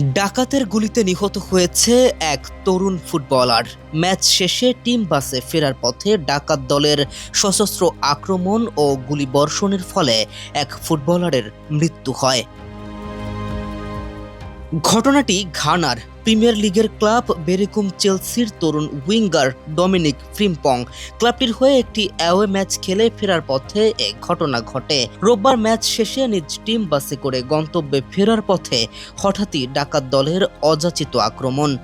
ডাকাতের গুলিতে নিহত হয়েছে এক তরুণ ফুটবলার। ম্যাচ শেষে টিম বাসে ফেরার পথে ডাকাত দলের সশস্ত্র আক্রমণ ও গুলিবর্ষণের ফলে এক ফুটবলারের মৃত্যু হয়। ঘটনাটি ঘানার প্রিমিয়ার লিগের ক্লাব বেরেকুম চেলসির তরুণ উইঙ্গার ডমিনিক ফ্রিম্পং ক্লাবটির হয়ে একটি অ্যাওয়ে ম্যাচ খেলে ফেরার পথে এই ঘটনা ঘটে। রোববার ম্যাচ শেষে নিজ টিম বাসে করে গন্তব্যে ফেরার পথে হঠাৎই ডাকাত দলের অযাচিত আক্রমণ।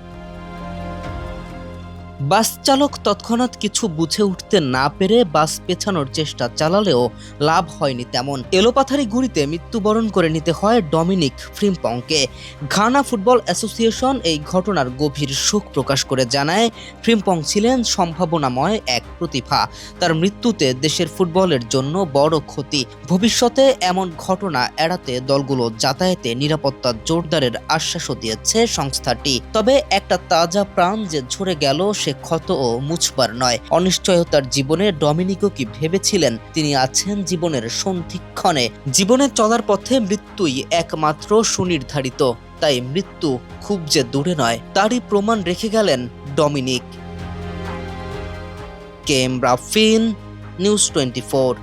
বাস চালক তৎক্ষণাৎ কিছু বুঝে উঠতে না পেরে বাস পেছানোর চেষ্টা চালালেও লাভ হয়নি তেমন। এলোপাথারি গুলিতে মৃত্যুবরণ করে নিতে হয় ডমিনিক ফ্রিম্পংকে। ঘানা ফুটবল অ্যাসোসিয়েশন এই ঘটনার গভীর শোক প্রকাশ করে জানায়, ফ্রিম্পং ছিলেন সম্ভাবনাময় এক প্রতিভা। তার মৃত্যুতে দেশের ফুটবলের জন্য বড় ক্ষতি। ভবিষ্যতে এমন ঘটনা এড়াতে দলগুলো যাতায়াতে নিরাপত্তা জোরদারের আশ্বাসও দিয়েছে সংস্থাটি। তবে একটা তাজা প্রাণ যে ঝরে গেল সে ক্ষতও মুছবার নয়। অনিশ্চয়তার জীবনে ডমিনিকো কি ভেবেছিলেন তিনি আছেন জীবনের সন্ধিক্ষণে? জীবনে চলার পথে মৃত্যুই একমাত্র সুনির্ধারিত, তাই মৃত্যু খুব যে দূরে নয় তারই প্রমাণ রেখে গেলেন ডমিনিক। কেএম রাফিন, নিউজ 24।